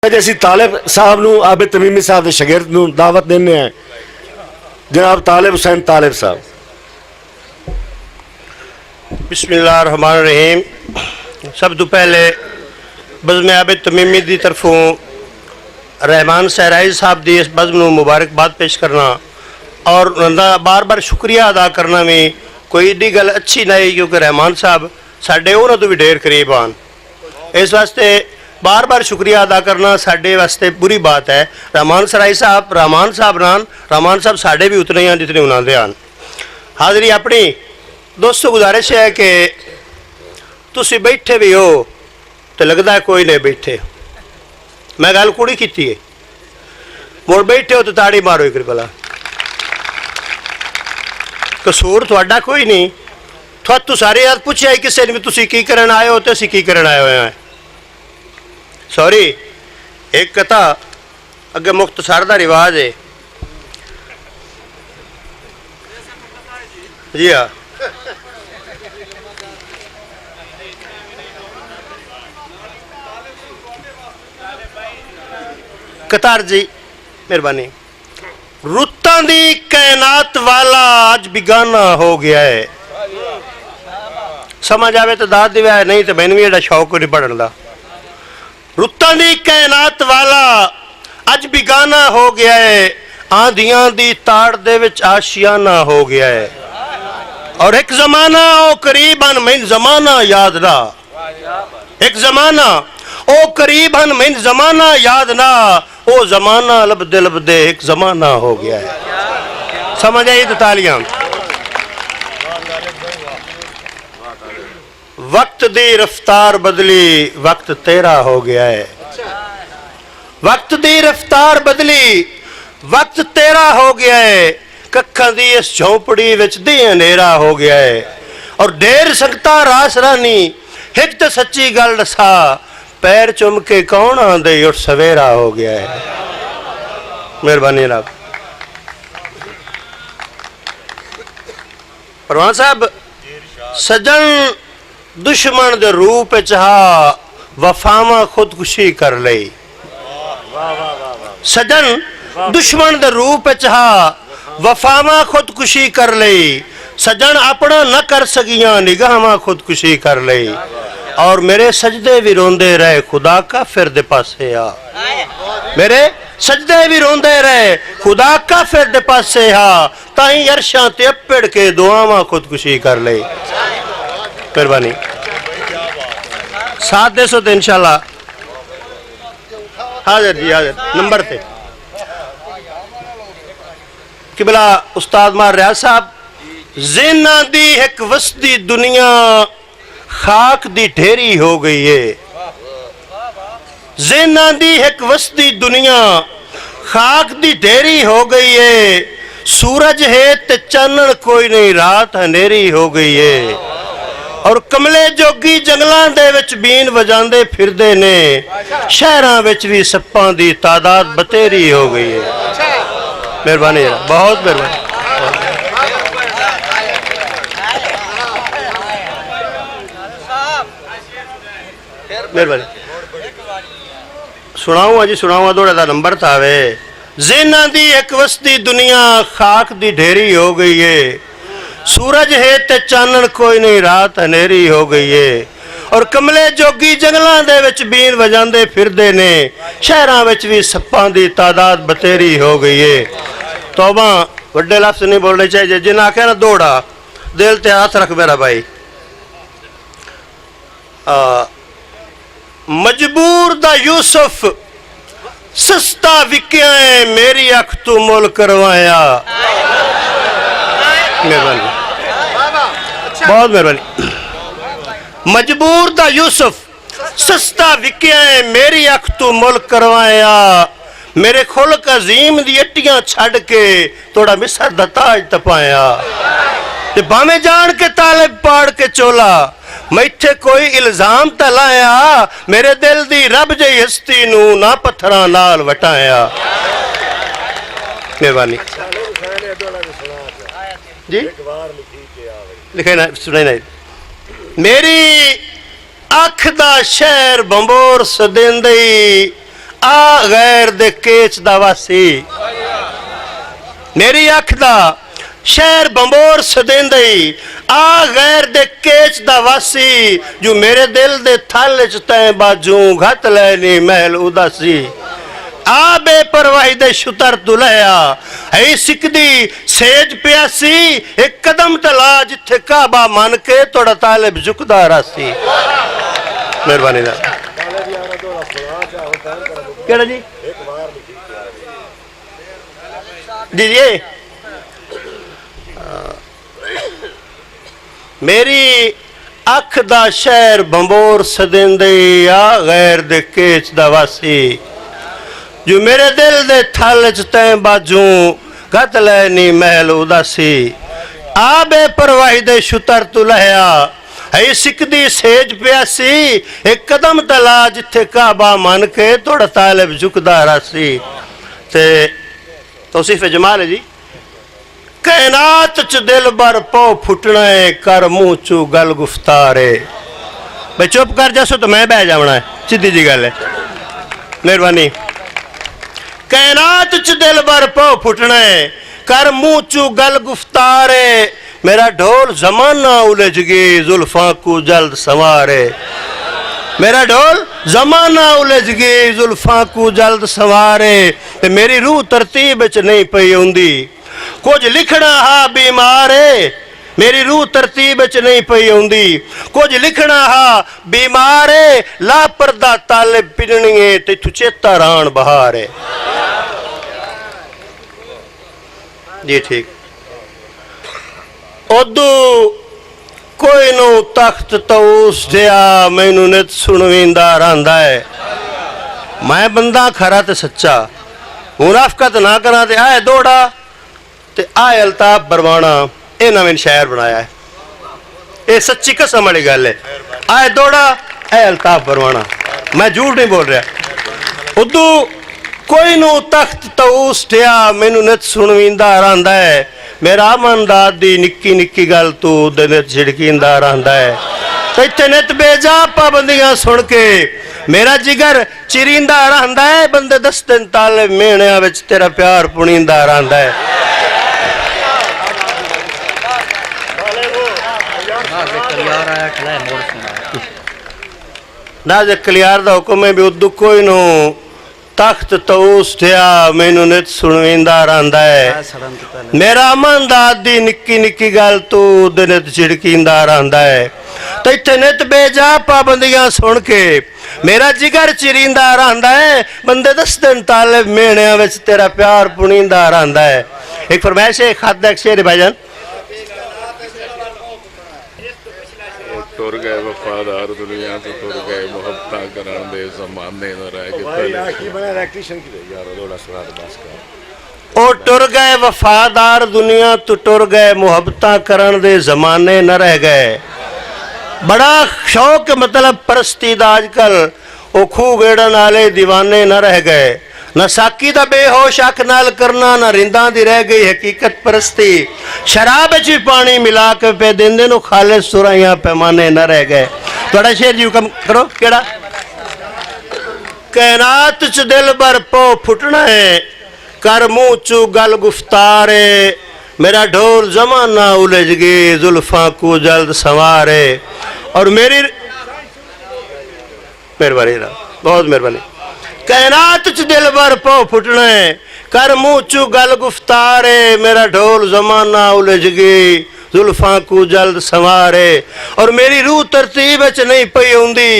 जैसी तालिब साहब नूं आबिद तमीमी साहब के शगिर्द नूं दावत देने हैं जनाब तालिब हुसैन तालिब साहब। बिस्मिल्लाहिर्रहमानिर्रहीम। सब तो पहले बज़्म आबिद तमीमी की तरफों रहमान सहराई साहब की इस बज़्म नूं मुबारकबाद पेश करना और उनका बार बार शुक्रिया अदा करना भी कोई एडी गल अच्छी नहीं, क्योंकि रहमान साहब साढ़े उन्होंने तो भी ढेर करीब आन। इस वास्ते बार बार शुक्रिया अदा करना साढ़े वास्ते बुरी बात है। रहमान सहराई साहब रहमान साहब साढ़े भी उतने ही हैं जितने उन्होंने आन। हाज़री अपनी दोस्तों गुजारिश है कि तुसी बैठे भी हो तो लगता है कोई नहीं बैठे। मैं गल कुड़ी की है, मुड़ बैठे हो तो ताड़ी मारो एक भला। कसूर थोड़ा कोई नहीं, तू सारे याद पूछा ही किसी ने भी तुसी की करन आए हो तो असीं की करन आए हुए हैं। सॉरी, एक कथा अगे मुख्तसर का रिवाज है जी। हाँ, कतार जी मेहरबानी। रुत्तां दी कायनात वाला अज बिगाना हो गया है। समझ आवे तो दाद दिव्या है, नहीं तो मैनू भी एड़ा शौक नहीं पढ़न का। रुत्तां दी कायनात वाला अज बिगाना हो गया है, आंधियां दी ताड़ दे विच आशियाना हो गया है। और एक जमाना ओ करीबन मैन जमाना याद ना, एक जमाना ओ करीबन मैन जमाना याद ना, ओ जमाना लबदे लबदे एक जमाना हो गया है। समझ आई तो तालियां। वक्त दी रफ्तार बदली, वक्त तेरा हो गया है। वक्त दी रफ्तार बदली, वक्त तेरा हो गया है। कक्खां दी इस झोंपड़ी विच दी अंधेरा हो गया है। और ढेर सकता रास रानी हिक तो सच्ची गल दसा, पैर चुम के कौन आंदे और सवेरा हो गया है। मेहरबानी जनाब। परवान साहब, सजन दुश्मन दे रूप हा वफावा खुदकुशी कर लई। सजन दुश्मन दे रूप हा वफावा खुदकुशी कर लई। सजन अपना न कर सकियां निगाहां खुदकुशी कर लई। और मेरे सजदे भी रोंदे रहे खुदा का फिर दे पासे आ। मेरे सजदे भी रोंदे रहे खुदा का फिर दे पासे आ। ताई अरशां ते अप्पड़ के दुआवां खुदकुशी कर लई। मेहरबानी। साथ दे सो तो इंशाल्लाह हाजिर जी, हाजिर नंबर थे किबला उस्ताद मार रियाज साहब। ज़िन्ना दी एक वसदी दुनिया खाक दी ढेरी हो गई है। ज़िन्ना दी एक वसदी दुनिया खाक दी ढेरी हो गई है। सूरज है ते चानन कोई नहीं, रात अंधेरी हो गई है। और कमले जोगी जंगलों दे विच बीन वजांदे फिरदे ने, शहरां विच भी सप्पां दी तादाद बतेरी हो गई है। मेहरबानी, बहुत मेहरबानी। मेहरबानी। सुनाऊँ जी, सुनाऊँ थोड़ा सा नंबर था वे। ज़िन्ना दी एक वसदी दुनिया खाक दी ढेरी हो गई है। सूरज है ते चानन कोई नहीं, रात अंधेरी हो गई है। और कमले जोगी जंगलों दे विच बीन वजांदे फिरदे ने, शहरां विच भी सप्पां दी तादाद बतेरी हो गई है। तौबा वड्डे लफ्ज़ नहीं बोलने चाहिए। जिन्हें आख्या ना दौड़ा दिल ते हाथ रख मेरा भाई। मजबूर दा यूसुफ सस्ता विकिया है, मेरी अख तू मुल करवाया। मेहरबानी, बहुत मेहरबानी। मजबूर दा यूसुफ सस्ता विकिया है, मेरी अख तू मुल करवाया। मेरे खुल्क अजीम दी अट्टियां छड़ के थोड़ा मिसर दा ताज तपाया। ते भावें जान के तालिब पाड़ के चोला, मैथे कोई इल्जाम त लाया। मेरे दिल दी रब जई हस्ती नू ना पत्थरां नाल वटाया। मेहरबानी जी, लिखे ना सुने नहीं। मेरी अख दा शहर बंबोर सदेंदई, आ गैर दे केच दा वासी मेरी अख दा शहर बंबोर सदेंदई आ गैर दे केच दा वासी जो मेरे दिल दे थल च तैं बाजू घत लैनी महल उदासी आ बेपरवाही दे शुतर दुलया है सिकदी सेज प्यासी एक कदम तला जिथे काबा मन के तोड़ा तालिब झुकदा रासी मेहरबानी दा केड़ा जी दीजिए मेरी अख दा शहर बंबोर सदेंदे आ गैर दे केच दा वासी जो मेरे दिल दे थल च तैं बाजू गत लैनी महल उदासी आ बेपरवाही दे शुतर तू लहया है सिकदी सेज प्यासी एक कदम तला जिथे काबा मन के तोड़ा तालिब झुकदा रासी ते तौसीफ जमाल है जी कैनात च दिल बर पौ फुटना है कर मुंह चू गल गुफ्तारे भाई चुप कर जासो तो मैं बह जावना है सीधी जी गल है मेहरबानी कैनात च दिल बर पौ फुटना है कर मुंह चू गल गुफ्तारे मेरा ढोल जमाना उलझ गई जुल्फा को जल्द संवारे मेरा ढोल जमाना उलझ गई जुल्फा को जल्द संवारे ते मेरी रूह तरतीब च नहीं पई आउंदी कुछ लिखना हा बीमार है मेरी रूह तरतीब च नहीं पई आउंदी कुछ लिखना हा बीमार है लापरदा तालिब पिजणीए ते तू चेता राण बहार है जी ठीक उदू कोई नू तख्त तऊस दिया मैनू नित सुनवींदा रहिंदा है मैं बंदा खरा ते सच्चा मुनाफकत ना करा ते आए दौड़ा ते आए अल्ताफ बरवाना ये नवीं शायर बनाया है ये सच्ची कसम वाली गल है आए दौड़ा ए अल्ताफ बरवाना मैं झूठ नहीं बोल रहा उदू कोई नू तख्त तऊस दिया मैनू नित सुनवींदा रहिंदा है मेरा मन दाद दी निक्की निक्की गल तू नित झिड़कींदा रहिंदा है ते इत्थे नित बेजा पाबंदियां सुन के मेरा जिगर चिरींदा रहिंदा है बंदे 10 दिन ताले मेहणियां विच तेरा प्यार पुणींदा रहिंदा है नाज़ कलियार दा हुक्म है भी उदू कोई नू तख्त तऊस दिया मैनू नित सुनवींदा रहिंदा है मेरा मन दाद दी निक्की निक्की गल तू नित झिड़कींदा रहिंदा है ते इत्थे नित बेजा पाबंदियां सुन के मेरा जिगर चिरींदा रहिंदा है बंदे 10 दिन तालिब मेहणियां विच तेरा प्यार पुणींदा रहिंदा है एक फरमाइश है खत दा एक शेर है भाईजान तुर गए वफादार दुनिया तो तुर गए मोहब्बतां करन दे ज़माने न रह गए की बना इलेक्ट्रिशियन की यार थोड़ा सुना दे बस का ओ टुर गए वफादार दुनिया तो टुर गए मोहब्बतां करन दे ज़माने न रह गए बड़ा शौक मतलब परस्ती दा अजकल ओ खूह गेड़न वाले दीवाने न रह गए न साकी दा बेहोश अख नाल करना न रिंदा दी रह गई हकीकत परस्ती शराब च भी पानी मिला के पे देंदे नो खाले सुराइयां पैमाने न रह गए थोड़ा शेर जी हुक्म करो केड़ा कैनात च दिल बर पौ फुटना है कर मुंह चू गल गुफ्तारे मेरा ढोल जमाना उलझ गई जुल्फा को जल्द संवारे और मेरी मेहरबानी बहुत मेहरबानी कैनात च दिल बर पौ फुटना है कर मुंह चू गल गुफ्तारे मेरा ढोल जमाना उलझ गई जुल्फा को जल्द संवारे और मेरी रूह तरतीब च नहीं पई आउंदी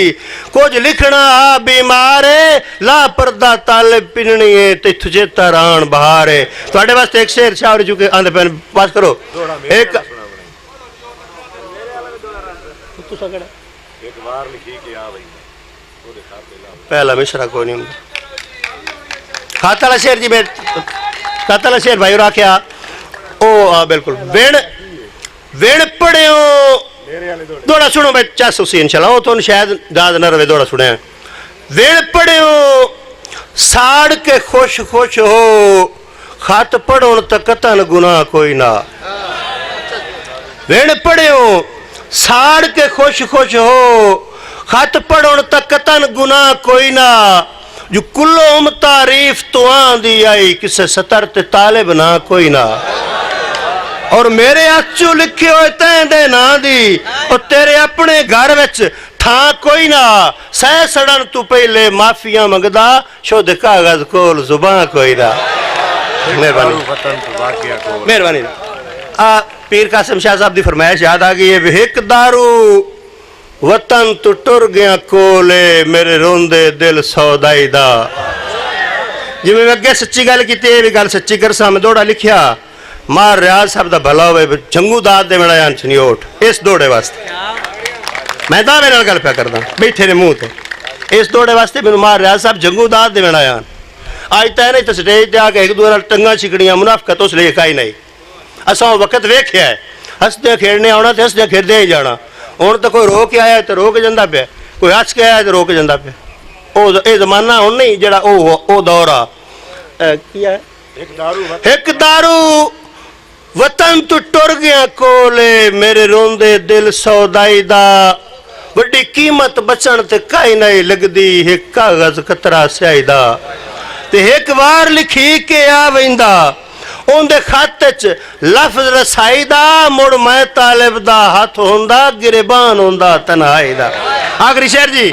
कुछ लिखना आ बीमार है ला परदा तालिब पिननी है ते चेता राण बहार है तुहाडे वास्ते एक शेर शायर चुके आंदे पैन पास करो एक बार लिखी कि आ भाई पहला मिश्रा कोई नहीं खाता शेर जी खाता शेर भाई आख्या ओ आ बिल्कुल वेण पढ़ियो दौड़ा सुनो भाई चस उसी इंशाल्लाह वो तो शायद याद न रहे दौड़ा सुने वेण पढ़ियो साड़ के खुश खुश हो खत पढ़ो तो कतन गुनाह कोई ना वेण पढ़ियो साड़ के खुश खुश हो खत पढ़ो तो कतन गुनाह कोई ना जो कुल्लोम तारीफ तुआं दी आई किसे सतर ते तालिब ना कोई ना और मेरे अचू लिखे हुए तेंदे ना दी और तेरे अपने घर विच थां कोई ना सह सड़न तू पहले माफिया मंगदा शुद्ध कागज कोल जुबान कोई ना मेहरबानी पीर कासिम शाह साहब की फरमाइश याद आ गई है हिक दारू वतन तू टुर गया कोले मेरे रोंदे दिल सौदाई दा जिवें मैं अगे सच्ची गल की भी गल सच्ची कर सामने दौड़ा लिखिया मार रियाज साहब का भला हो जंगू दाद दे मेरा छनियोट इस दौड़े वास्ते मैं दावे नाल गल पिया करदा बैठे ने मुंह ते इस दौड़े वास्ते मैनू मार रियाज साहब जंगू दाद दे मेरा अज तैं नहीं तो स्टेज पर आके एक दूसरे नाल टंगा छिकड़ियां मुनाफकत उस लेखा ही नहीं असा वक्त वेख्या है हसदे खेड़ने आना तो हसदे खेड़दे ही जाना हुण तो कोई रो के आया तो रो के जांदा पिया कोई हस के आया तो रो के जांदा पिया ओ जमाना हुण नहीं जेड़ा ओ दौर आ की है एक दारू वतन तू टुर गया कोले मेरे रोंदे दिल सौदाई दा वड्डी कीमत बचण ते काई नहीं लगदी एक कागज कतरा स्याही दा ते एक बार लिखी के आ वेंदा उनके खाते च लफ्ज रसाई दा मुड़ मैं तालिब दा हाथ होंदा गिरबान होंदा तन्हाई दा आखिरी शेर जी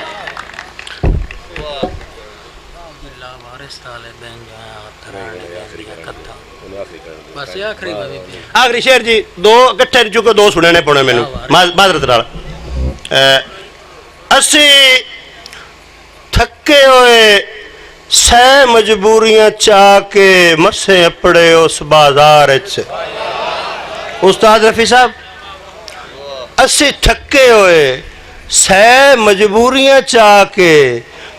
आखिरी शेर जी दो इकट्ठे चुके दो सुनने पौने मैनू माजरत नाल असी थके हुए सह मजबूरियां चाह के मसे अपड़े उस बाजार उस्ताद रफी साहब असी थके हुए सह मजबूरियां चाह के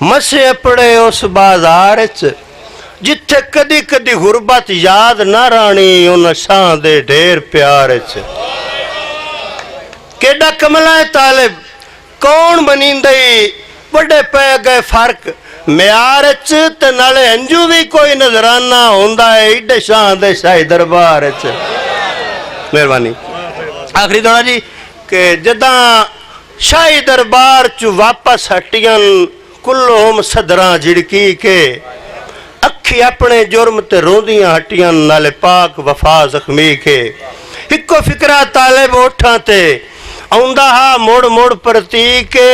मसे अपड़े उस बाजार जिथे कदी कदी गुरबत याद ना रानी उन शाह दे ढेर प्यार केडा कमला है तालिब कौन बनींदई बड़े पै गए फर्क म्यार ते नाले अंजू भी कोई नजराना होंदा है एडे शाह दे शाही दरबार मेहरबानी आखिरी दौड़ा जी कि जदा शाही दरबार चू वापस हटियन कुल्लोम सदरां झिड़की के अखी अपने जुर्म ते रोंदियां हटियन नाले पाक वफा जख्मी के इको फिकरा तालिब ओठां ते आउंदा हा मुड़ मुड़ प्रतीक के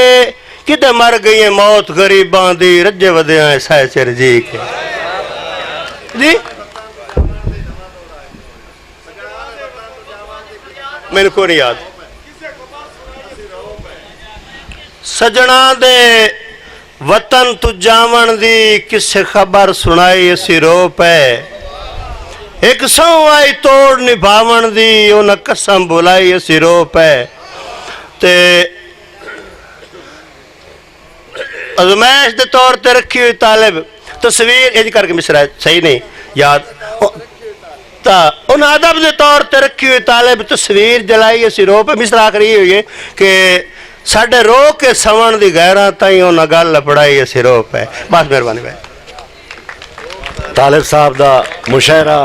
किते मर गई है मौत गरीबां दी रज्जे वधिया सह सिर जी के जी मैनू को नहीं याद सजना दे वतन तू जावन दी किसे खबर सुनाई असी रो पे एक सौ आई तोड़ निभावन दी उन कसम बुलाई असी रो पे ते अजमैश के तौर पर रखी हुई तालिब तस्वीर इंज करके मिसरा सही नहीं याद उन अदब के तौर पर रखी हुई तालिब तस्वीर जलाई असी रो पे मिसरा आखिरी हुई है कि साढ़े रो के सवण की गैर ताई उन्हें गल पढ़ाई असी रो पे बस मेहरबानी भाई तालिब साहब का मुशायरा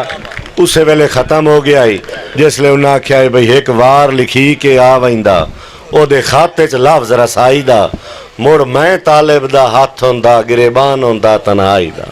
उस वेले खत्म हो गया ही जिसले उन्हें आख्या है भाई एक वार लिखी के आ वहींदा ओदे खाते च लफ्ज रसाई दा मुड़ मैं तालिब दा हाथ होंदा गिरेबान होंदा तन्हाई दा।